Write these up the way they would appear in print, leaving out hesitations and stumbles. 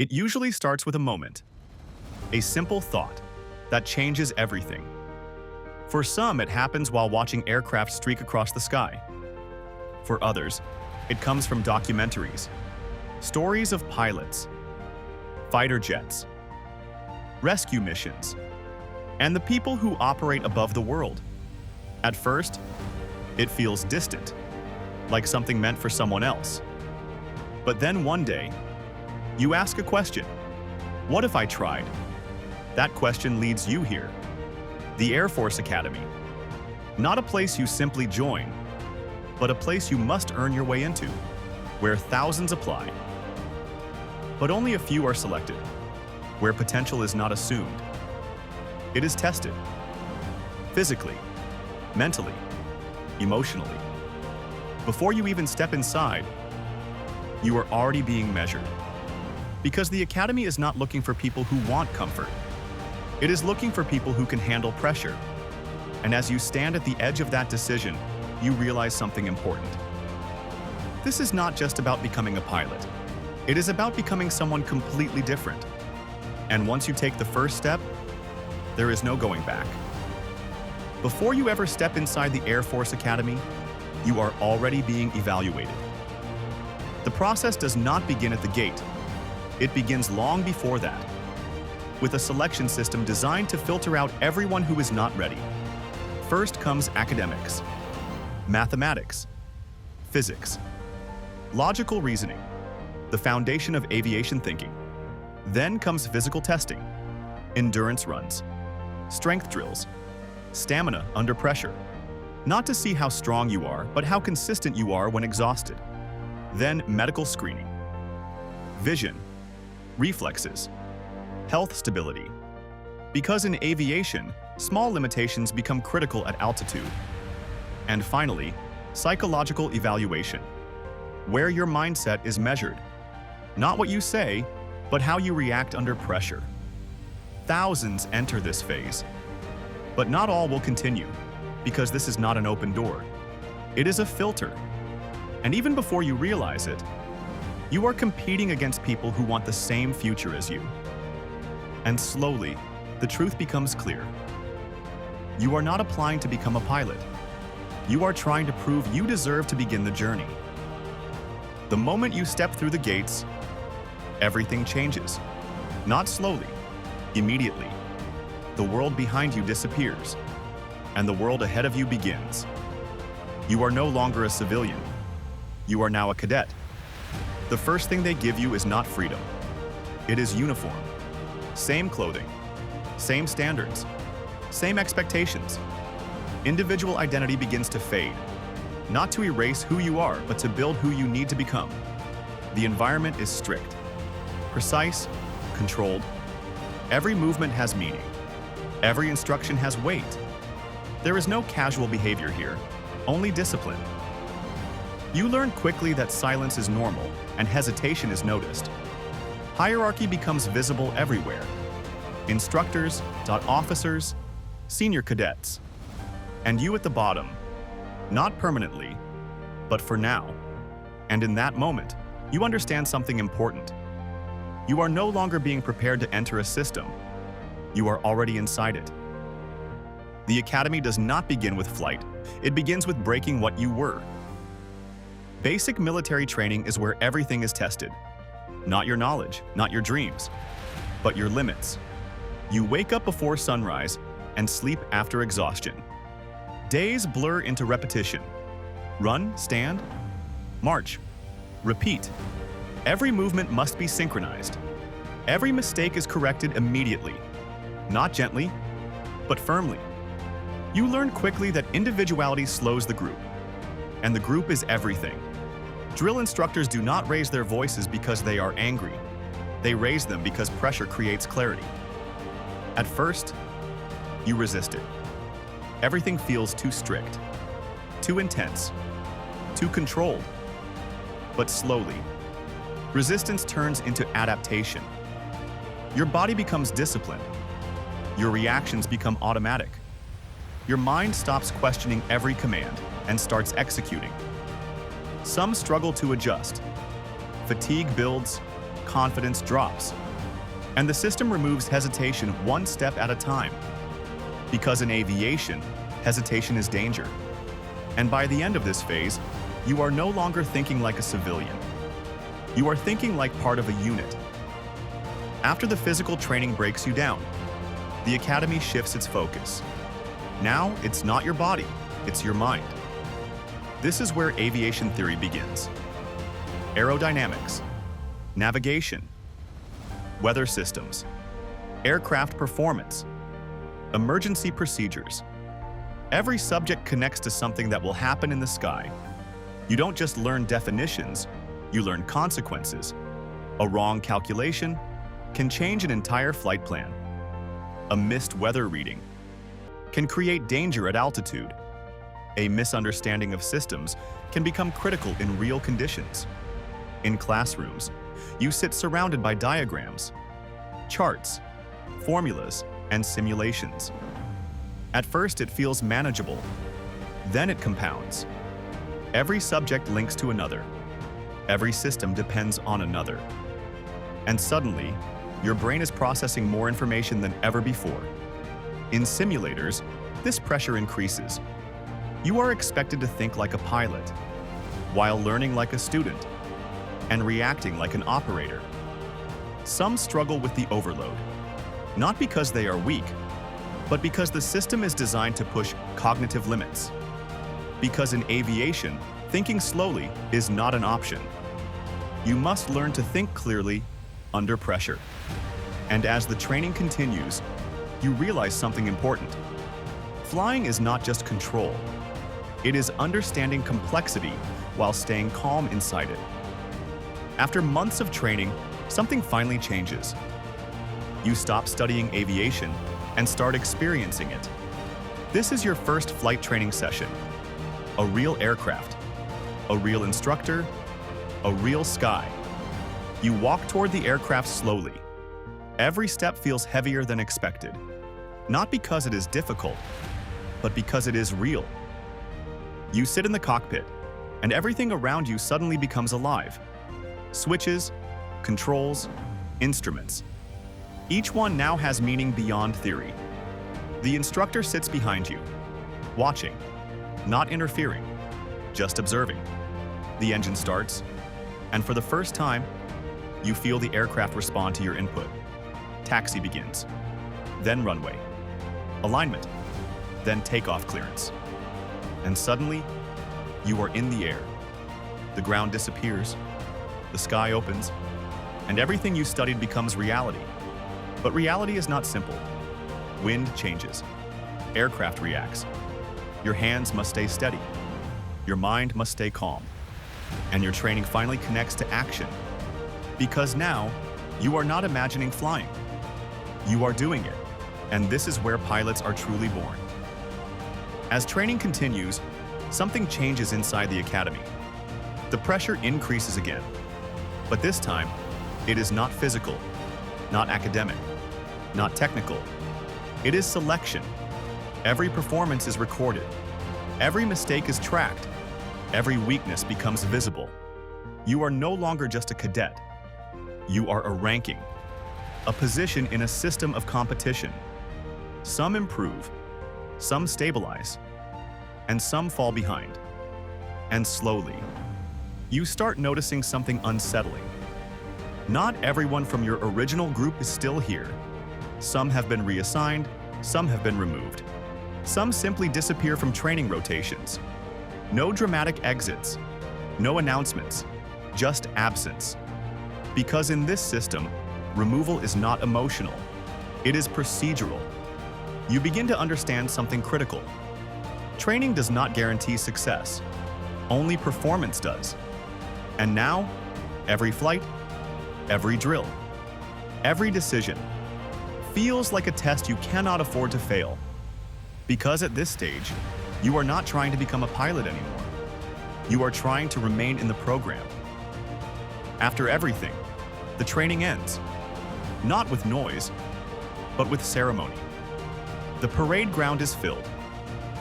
It usually starts with a moment, a simple thought that changes everything. For some, it happens while watching aircraft streak across the sky. For others, it comes from documentaries, stories of pilots, fighter jets, rescue missions, and the people who operate above the world. At first, it feels distant, like something meant for someone else. But then one day, you ask a question. What if I tried? That question leads you here. The Air Force Academy. Not a place you simply join, but a place you must earn your way into, where thousands apply. But only a few are selected, where potential is not assumed. It is tested. Physically, mentally, emotionally. Before you even step inside, you are already being measured. Because the Academy is not looking for people who want comfort. It is looking for people who can handle pressure. And as you stand at the edge of that decision, you realize something important. This is not just about becoming a pilot. It is about becoming someone completely different. And once you take the first step, there is no going back. Before you ever step inside the Air Force Academy, you are already being evaluated. The process does not begin at the gate. It begins long before that, with a selection system designed to filter out everyone who is not ready. First comes academics, mathematics, physics, logical reasoning, the foundation of aviation thinking. Then comes physical testing, endurance runs, strength drills, stamina under pressure. Not to see how strong you are, but how consistent you are when exhausted. Then medical screening, vision, reflexes, health stability. Because in aviation, small limitations become critical at altitude. And finally, psychological evaluation, where your mindset is measured. Not what you say, but how you react under pressure. Thousands enter this phase, but not all will continue, because this is not an open door. It is a filter. And even before you realize it, you are competing against people who want the same future as you. And slowly, the truth becomes clear. You are not applying to become a pilot. You are trying to prove you deserve to begin the journey. The moment you step through the gates, everything changes. Not slowly, immediately. The world behind you disappears, and the world ahead of you begins. You are no longer a civilian. You are now a cadet. The first thing they give you is not freedom. It is uniform. Same clothing, same standards, same expectations. Individual identity begins to fade, not to erase who you are, but to build who you need to become. The environment is strict, precise, controlled. Every movement has meaning. Every instruction has weight. There is no casual behavior here, only discipline. You learn quickly that silence is normal and hesitation is noticed. Hierarchy becomes visible everywhere. Instructors, officers, senior cadets. And you at the bottom, not permanently, but for now. And in that moment, you understand something important. You are no longer being prepared to enter a system. You are already inside it. The Academy does not begin with flight. It begins with breaking what you were. Basic military training is where everything is tested. Not your knowledge, not your dreams, but your limits. You wake up before sunrise and sleep after exhaustion. Days blur into repetition. Run, stand, march, repeat. Every movement must be synchronized. Every mistake is corrected immediately. Not gently, but firmly. You learn quickly that individuality slows the group, and the group is everything. Drill instructors do not raise their voices because they are angry. They raise them because pressure creates clarity. At first, you resist it. Everything feels too strict, too intense, too controlled. But slowly, resistance turns into adaptation. Your body becomes disciplined. Your reactions become automatic. Your mind stops questioning every command and starts executing. Some struggle to adjust. Fatigue builds, confidence drops, and the system removes hesitation one step at a time. Because in aviation, hesitation is danger. And by the end of this phase, you are no longer thinking like a civilian. You are thinking like part of a unit. After the physical training breaks you down, the academy shifts its focus. Now, it's not your body, it's your mind. This is where aviation theory begins. Aerodynamics, navigation, weather systems, aircraft performance, emergency procedures. Every subject connects to something that will happen in the sky. You don't just learn definitions, you learn consequences. A wrong calculation can change an entire flight plan. A missed weather reading can create danger at altitude. A misunderstanding of systems can become critical in real conditions. In classrooms, you sit surrounded by diagrams, charts, formulas, and simulations. At first, it feels manageable. Then it compounds. Every subject links to another. Every system depends on another. And suddenly, your brain is processing more information than ever before. In simulators, this pressure increases. You are expected to think like a pilot, while learning like a student, and reacting like an operator. Some struggle with the overload, not because they are weak, but because the system is designed to push cognitive limits. Because in aviation, thinking slowly is not an option. You must learn to think clearly under pressure. And as the training continues, you realize something important. Flying is not just control. It is understanding complexity while staying calm inside it. After months of training, something finally changes. You stop studying aviation and start experiencing it. This is your first flight training session. A real aircraft, a real instructor, a real sky. You walk toward the aircraft slowly. Every step feels heavier than expected. Not because it is difficult, but because it is real. You sit in the cockpit, and everything around you suddenly becomes alive. Switches, controls, instruments. Each one now has meaning beyond theory. The instructor sits behind you, watching, not interfering, just observing. The engine starts, and for the first time, you feel the aircraft respond to your input. Taxi begins, then runway, alignment, then takeoff clearance. And suddenly, you are in the air. The ground disappears, the sky opens, and everything you studied becomes reality. But reality is not simple. Wind changes. Aircraft reacts. Your hands must stay steady. Your mind must stay calm. And your training finally connects to action. Because now, you are not imagining flying. You are doing it. And this is where pilots are truly born. As training continues, something changes inside the academy. The pressure increases again. But this time, it is not physical, not academic, not technical. It is selection. Every performance is recorded. Every mistake is tracked. Every weakness becomes visible. You are no longer just a cadet. You are a ranking, a position in a system of competition. Some improve, some stabilize, and some fall behind. And slowly, you start noticing something unsettling. Not everyone from your original group is still here. Some have been reassigned, some have been removed. Some simply disappear from training rotations. No dramatic exits, no announcements, just absence. Because in this system, removal is not emotional, it is procedural. You begin to understand something critical. Training does not guarantee success. Only performance does. And now, every flight, every drill, every decision feels like a test you cannot afford to fail. Because at this stage, you are not trying to become a pilot anymore. You are trying to remain in the program. After everything, the training ends. Not with noise, but with ceremony. The parade ground is filled.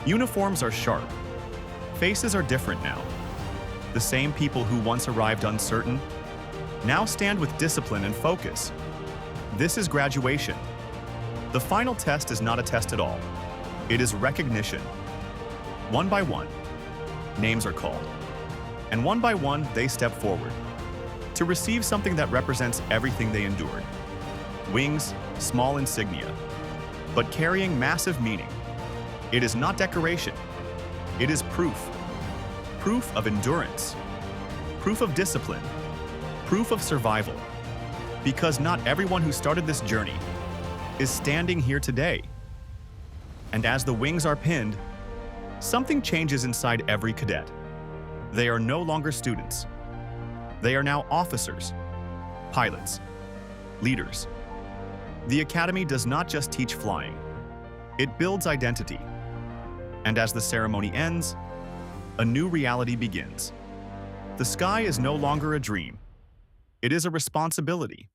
Uniforms are sharp. Faces are different now. The same people who once arrived uncertain Now stand with discipline and focus. This is graduation. The final test is not a test at all. It is recognition. One by one, names are called. And one by one, they step forward to receive something that represents everything they endured. Wings, small insignia, but carrying massive meaning. It is not decoration. It is proof. Proof of endurance. Proof of discipline. Proof of survival. Because not everyone who started this journey is standing here today. And as the wings are pinned, something changes inside every cadet. They are no longer students. They are now officers, pilots, leaders. The academy does not just teach flying. It builds identity. And as the ceremony ends, a new reality begins. The sky is no longer a dream. It is a responsibility.